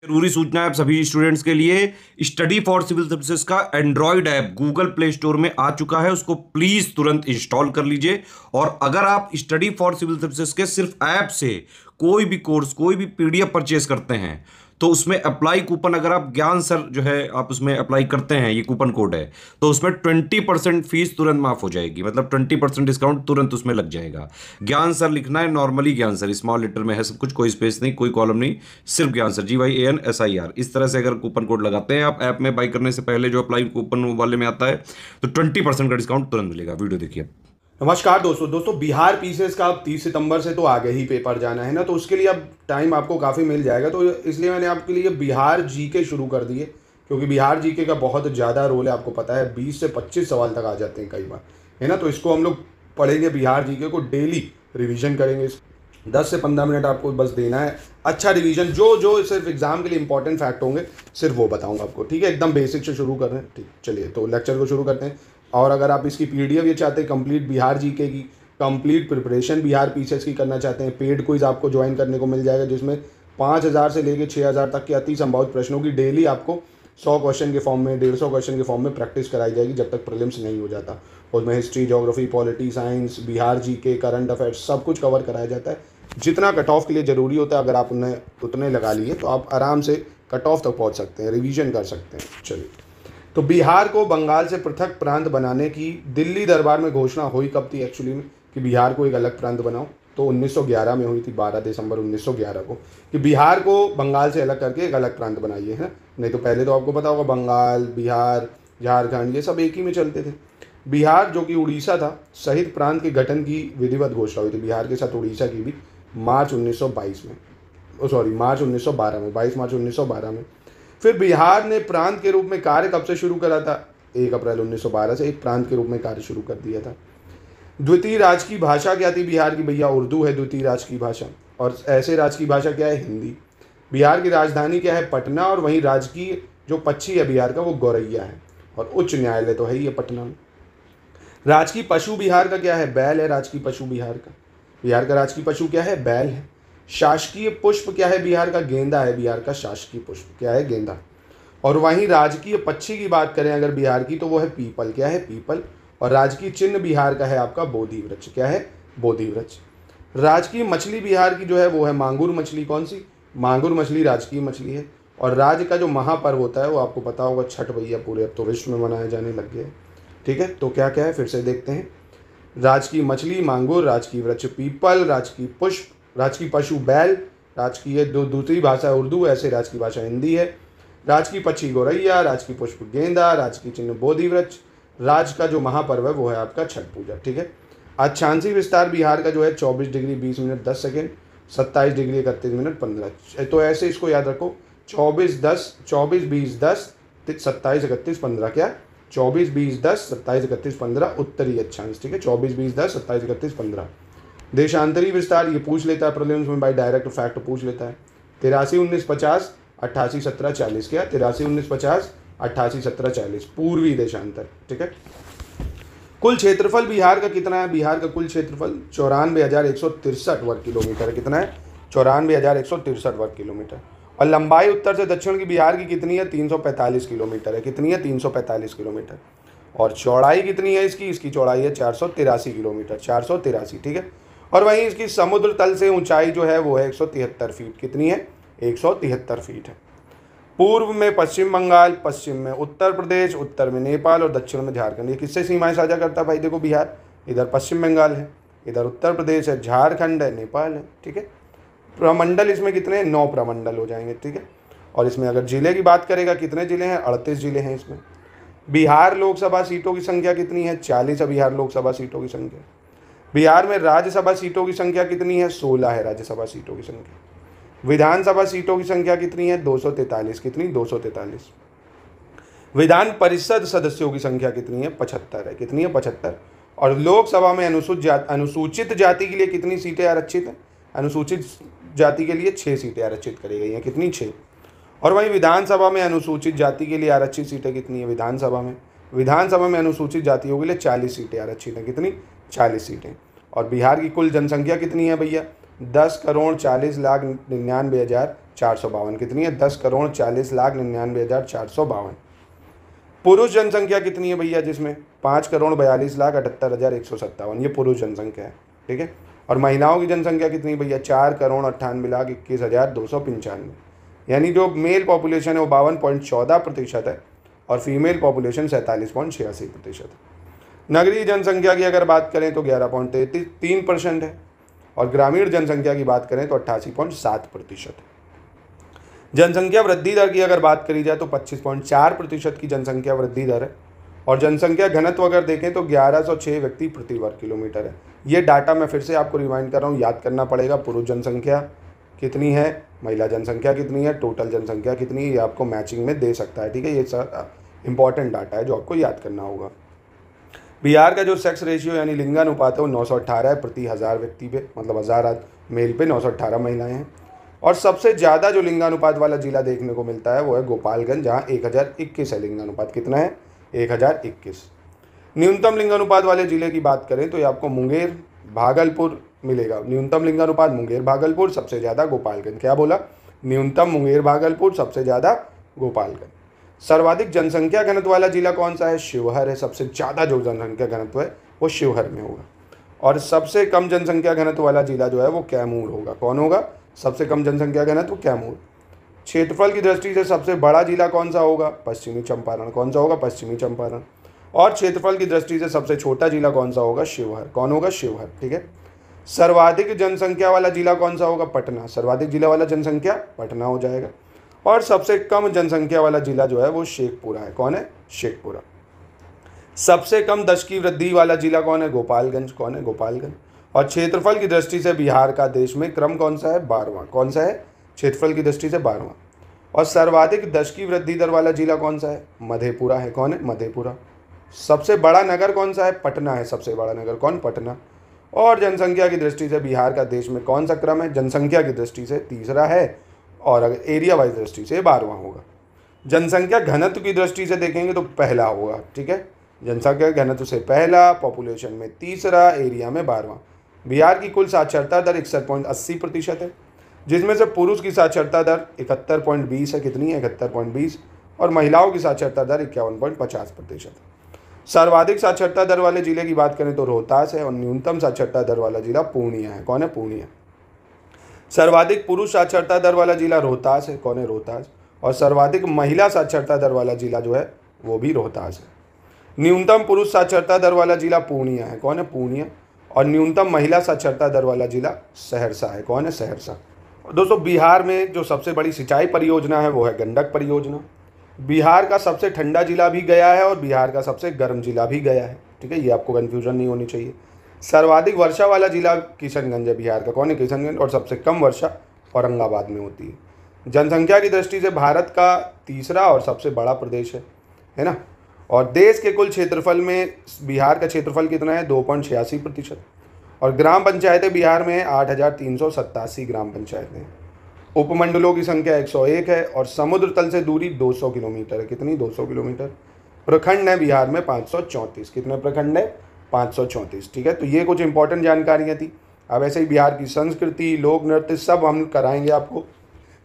जरूरी सूचना है आप सभी स्टूडेंट्स के लिए। स्टडी फॉर सिविल सर्विसेज का Android app Google play store में आ चुका है, उसको प्लीज तुरंत इंस्टॉल कर लीजिए। और अगर आप स्टडी फॉर सिविल सर्विसेज के सिर्फ ऐप से कोई भी कोर्स, कोई भी पीडीएफ परचेज करते हैं तो उसमें अप्लाई कूपन, अगर आप ज्ञान सर जो है आप उसमें अप्लाई करते हैं, ये कूपन कोड है, तो उसमें 20% फीस तुरंत माफ हो जाएगी। मतलब 20% डिस्काउंट तुरंत उसमें लग जाएगा। ज्ञान सर लिखना है, नॉर्मली ज्ञान सर स्मॉल लेटर में है सब कुछ, कोई स्पेस नहीं, कोई कॉलम नहीं, सिर्फ ज्ञान सर GYANSIR। इस तरह से अगर कूपन कोड लगाते हैं आप ऐप में बाई करने से पहले, जो अप्लाई कूपन वाले में आता है, तो 20% का डिस्काउंट तुरंत मिलेगा। वीडियो देखिए। नमस्कार दोस्तों बिहार पीसीएस का अब 30 सितंबर से तो आगे ही पेपर जाना है ना, तो उसके लिए अब टाइम आपको काफ़ी मिल जाएगा। तो इसलिए मैंने आपके लिए बिहार जीके शुरू कर दिए, क्योंकि बिहार जीके का बहुत ज़्यादा रोल है। आपको पता है 20 से 25 सवाल तक आ जाते हैं कई बार, है ना। तो इसको हम लोग पढ़ेंगे, बिहार जीके को डेली रिविज़न करेंगे। 10 से 15 मिनट आपको बस देना है, अच्छा रिवीजन। जो सिर्फ एग्जाम के लिए इंपॉर्टेंट फैक्ट होंगे सिर्फ वो बताऊंगा आपको, ठीक है। एकदम बेसिक से शुरू कर रहे हैं, ठीक। चलिए तो लेक्चर को शुरू करते हैं। और अगर आप इसकी पीडीएफ ये चाहते हैं कंप्लीट बिहार जीके की, कंप्लीट प्रिपरेशन बिहार पीसीएस की करना चाहते हैं, पेड क्विज आपको ज्वाइन करने को मिल जाएगा, जिसमें 5000 से लेकर 6000 तक के अति संभावित प्रश्नों की डेली आपको 100 क्वेश्चन के फॉर्म में, 150 क्वेश्चन के फॉर्म में प्रैक्टिस कराई जाएगी जब तक प्रीलिम्स नहीं हो जाता। उसमें history, geography, polity, science, Bihar GK, current affairs सब कुछ कवर कराया जाता है। जितना कट ऑफ के लिए ज़रूरी होता है, अगर आप उन्हें उतने लगा लिए तो आप आराम से कट ऑफ तक पहुंच सकते हैं, रिवीजन कर सकते हैं। चलिए, तो बिहार को बंगाल से पृथक प्रांत बनाने की दिल्ली दरबार में घोषणा हुई कब थी एक्चुअली में, कि बिहार को एक अलग प्रांत बनाओ? तो 1911 में हुई थी, 12 दिसंबर 1911 को, कि बिहार को बंगाल से अलग करके एक अलग प्रांत बनाइए, है। नहीं तो पहले तो आपको पता होगा बंगाल, बिहार, झारखंड ये सब एक ही में चलते थे। बिहार जो कि उड़ीसा था सहित प्रांत के गठन की विधिवत घोषणा हुई थी, बिहार के साथ उड़ीसा की भी, मार्च 1912 में, 22 मार्च 1912 में। फिर बिहार ने प्रांत के रूप में कार्य कब से शुरू करा था? 1 अप्रैल 1912 से एक प्रांत के रूप में कार्य शुरू कर दिया था। द्वितीय राज्य की भाषा क्या थी बिहार की? भैया उर्दू है द्वितीय राज्य की भाषा। और ऐसे राज्य की भाषा क्या है? हिंदी। बिहार की राजधानी क्या है? पटना। और वहीं राजकीय जो पक्षी है बिहार का वो गौरैया है, और उच्च न्यायालय तो है ही है पटना में। राजकीय पशु बिहार का क्या है? बैल है राजकीय पशु बिहार का। बिहार का राजकीय पशु क्या है? बैल है। शासकीय पुष्प क्या है बिहार का? गेंदा है बिहार का शासकीय पुष्प, क्या है? गेंदा। और वहीं राजकीय पक्षी की बात करें अगर बिहार की, तो वो है पीपल, क्या है? पीपल। और राजकीय चिन्ह बिहार का है आपका बोधि वृक्ष, क्या है? बोधि वृक्ष। राजकीय मछली बिहार की जो है वो है मांगुर मछली। कौन सी? मांगुर मछली राजकीय मछली है। और राज्य का जो महापर्व होता है वो आपको पता होगा, छठ। भैया पूरे अब तो विश्व में मनाए जाने लग गए, ठीक है। तो क्या क्या है फिर से देखते हैं। राजकीय मछली मांगुर, राजकीय वृक्ष पीपल, राजकीय पुष्प, राजकीय पशु बैल, राजकीय दूसरी भाषा उर्दू, ऐसे राजकीय भाषा हिंदी है। राजकीय पक्षी गौरैया, राजकीय पुष्प गेंदा, राजकीय चिन्ह बोधि वृक्ष। राज्य का जो महापर्व है वो है आपका छठ पूजा, ठीक है। अक्षांशीय विस्तार बिहार का जो है 24 degree 20 minute 10 second, 27 degree 31 minute 15। तो ऐसे इसको याद रखो, 24 10 24 20 10 27 31 15, क्या? 24 20 10 27 31 15 उत्तरी अक्षांश, ठीक है। 24 20 10 27 31 15। देशांतरी विस्तार ये पूछ लेता है प्रीलिम्स में, बाई डायरेक्ट फैक्ट पूछ लेता है। 83 19 50 88 17 40, क्या? 83 19 50 88 17 40 पूर्वी देशांतर, ठीक है। कुल क्षेत्रफल बिहार का कितना है? बिहार का कुल क्षेत्रफल 94,163 वर्ग किलोमीटर है। कितना है? 94,163 वर्ग किलोमीटर। और लंबाई उत्तर से दक्षिण की बिहार की कितनी है? 345 किलोमीटर है। कितनी है? 345 किलोमीटर। और चौड़ाई कितनी है इसकी? इसकी चौड़ाई है 483 किलोमीटर, 483, ठीक है। और वहीं इसकी समुद्र तल से ऊंचाई जो है वो है 173 फीट। कितनी है? 173 फीट है। पूर्व में पश्चिम बंगाल, पश्चिम में उत्तर प्रदेश, उत्तर में नेपाल और दक्षिण में झारखंड। ये किससे सीमाएं साझा करता है भाई? देखो बिहार इधर पश्चिम बंगाल है, इधर उत्तर प्रदेश है, झारखंड है, नेपाल है, ठीक है। प्रमंडल इसमें कितने? 9 प्रमंडल हो जाएंगे, ठीक है। और इसमें अगर जिले की बात करेगा, कितने जिले हैं? 38 जिले हैं इसमें। बिहार लोकसभा सीटों की संख्या कितनी है? 40 है बिहार लोकसभा सीटों की संख्या। बिहार में राज्यसभा सीटों की संख्या कितनी है? 16 है राज्यसभा सीटों की संख्या। विधानसभा सीटों की संख्या कितनी है? 243। कितनी? 243। विधान परिषद सदस्यों की संख्या कितनी है? 75 है। कितनी है? 75। और लोकसभा में अनुसूचित जाति के लिए कितनी सीटें आरक्षित हैं? अनुसूचित जाति के लिए 6 सीटें आरक्षित करी गई हैं। कितनी? 6। और वहीं विधानसभा में अनुसूचित जाति के लिए आरक्षित सीटें कितनी है? विधानसभा में अनुसूचित जातियों के लिए 40 सीटें आरक्षित हैं। कितनी? 40 सीटें। और बिहार की कुल जनसंख्या कितनी है भैया? 10,40,99,000 452 कितनी है 10,40,40,99,452। पुरुष जनसंख्या कितनी है भैया जिसमें 5,42,78,157 ये पुरुष जनसंख्या है, ठीक है। और महिलाओं की जनसंख्या कितनी भैया 4,98,21,295, यानी जो मेल पॉपुलेशन है वो 52.14% है और फीमेल पॉपुलेशन 47.86% है। नगरीय जनसंख्या की अगर बात करें तो 11.3% है और ग्रामीण जनसंख्या की बात करें तो 88.7% है। जनसंख्या वृद्धि दर की अगर बात करी जाए तो 25.4% की जनसंख्या वृद्धि दर है और जनसंख्या घनत्व अगर देखें तो 1106 व्यक्ति प्रति वर्ग किलोमीटर है। ये डाटा मैं फिर से आपको रिमाइंड कर रहा हूँ, याद करना पड़ेगा। पुरुष जनसंख्या कितनी है, महिला जनसंख्या कितनी है, टोटल जनसंख्या कितनी है, ये आपको मैचिंग में दे सकता है, ठीक है। ये इंपॉर्टेंट डाटा है जो आपको याद करना होगा। बिहार का जो सेक्स रेशियो यानी लिंगानुपात है वो 918 है प्रति 1000 व्यक्ति पे, मतलब 1000 मेल पे 918 महिलाएं हैं। और सबसे ज़्यादा जो लिंगानुपात वाला जिला देखने को मिलता है वो है गोपालगंज, जहाँ 1021 है लिंगानुपात। कितना है 1021। न्यूनतम लिंगानुपात वाले जिले की बात करें तो ये आपको मुंगेर भागलपुर मिलेगा। न्यूनतम लिंगानुपात मुंगेर भागलपुर, सबसे ज़्यादा गोपालगंज। क्या बोला, न्यूनतम मुंगेर भागलपुर, सबसे ज़्यादा गोपालगंज। सर्वाधिक जनसंख्या घनत्व वाला जिला कौन सा है, शिवहर है। सबसे ज़्यादा जो जनसंख्या घनत्व है वो शिवहर में होगा। और सबसे कम जनसंख्या घनत्व वाला जिला जो है वो कैमूर होगा। कौन होगा, सबसे कम जनसंख्या घनत्व कैमूर। क्षेत्रफल की दृष्टि से सबसे बड़ा जिला कौन सा होगा, पश्चिमी चंपारण। कौन सा होगा, पश्चिमी चंपारण। और क्षेत्रफल की दृष्टि से सबसे छोटा जिला कौन सा होगा, शिवहर। कौन होगा, शिवहर, ठीक है। सर्वाधिक जनसंख्या वाला जिला कौन सा होगा, पटना। सर्वाधिक जिला वाला जनसंख्या पटना हो जाएगा। और सबसे कम जनसंख्या वाला जिला जो है वो शेखपुरा है। कौन है, शेखपुरा। सबसे कम दशकीय वृद्धि वाला जिला कौन है, गोपालगंज। कौन है, गोपालगंज। और क्षेत्रफल की दृष्टि से बिहार का देश में क्रम कौन सा है, 12वां। कौन सा है, क्षेत्रफल की दृष्टि से 12वां। और सर्वाधिक दशकीय वृद्धि दर वाला जिला कौन सा है, मधेपुरा है। कौन है, मधेपुरा। सबसे बड़ा नगर कौन सा है, पटना है। सबसे बड़ा नगर कौन, पटना। और जनसंख्या की दृष्टि से बिहार का देश में कौन सा क्रम है, जनसंख्या की दृष्टि से तीसरा है और अगर एरिया वाइज दृष्टि से 12वां होगा। जनसंख्या घनत्व की दृष्टि से देखेंगे तो पहला होगा, ठीक है। जनसंख्या घनत्व से पहला, पॉपुलेशन में तीसरा, एरिया में 12वां। बिहार की कुल साक्षरता दर 61.80% है, जिसमें से पुरुष की साक्षरता दर 71.20 है। कितनी है, 71.20। और महिलाओं की साक्षरता दर 51.50% है। सर्वाधिक साक्षरता दर वाले जिले की बात करें तो रोहतास है और न्यूनतम साक्षरता दर वाला जिला पूर्णिया है। कौन है, पूर्णिया। सर्वाधिक पुरुष साक्षरता दर वाला जिला रोहतास है। कौन है, रोहतास। और सर्वाधिक महिला साक्षरता दर वाला जिला जो है वो भी रोहतास है। न्यूनतम पुरुष साक्षरता दर वाला जिला पूर्णिया है। कौन है, पूर्णिया। और न्यूनतम महिला साक्षरता दर वाला जिला सहरसा है। कौन है, सहरसा। दोस्तों बिहार में जो सबसे बड़ी सिंचाई परियोजना है वो है गंडक परियोजना। बिहार का सबसे ठंडा जिला भी गया है और बिहार का सबसे गर्म जिला भी गया है, ठीक है। ये आपको कन्फ्यूजन नहीं होनी चाहिए। सर्वाधिक वर्षा वाला जिला किशनगंज है बिहार का। कौन है, किशनगंज। और सबसे कम वर्षा औरंगाबाद में होती है। जनसंख्या की दृष्टि से भारत का तीसरा और सबसे बड़ा प्रदेश है ना। और देश के कुल क्षेत्रफल में बिहार का क्षेत्रफल कितना है, 2.86%। और ग्राम पंचायतें बिहार में 8,387 ग्राम पंचायतें हैं। उपमंडलों की संख्या 101 है और समुद्र तल से दूरी 200 किलोमीटर है। कितनी, 200 किलोमीटर। प्रखंड है बिहार में 534। कितने प्रखंड है, 534, ठीक है। तो ये कुछ इंपॉर्टेंट जानकारियाँ थी। अब ऐसे ही बिहार की संस्कृति, लोक नृत्य सब हम कराएंगे आपको।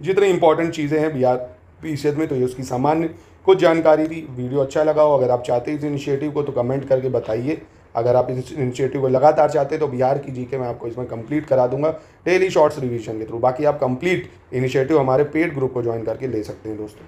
जितनी इंपॉर्टेंट चीज़ें हैं बिहार पीसीएस में, तो ये उसकी सामान्य कुछ जानकारी थी। वीडियो अच्छा लगा हो, अगर आप चाहते हैं इस इनिशिएटिव को तो कमेंट करके बताइए। अगर आप इस इनिशिएटिव को लगातार चाहते हैं तो बिहार की जीके मैं आपको इसमें कंप्लीट करा दूंगा डेली शॉर्ट्स रिवीजन के थ्रू। बाकी आप कंप्लीट इनिशिएटिव हमारे पेड ग्रुप को ज्वाइन करके ले सकते हैं दोस्तों।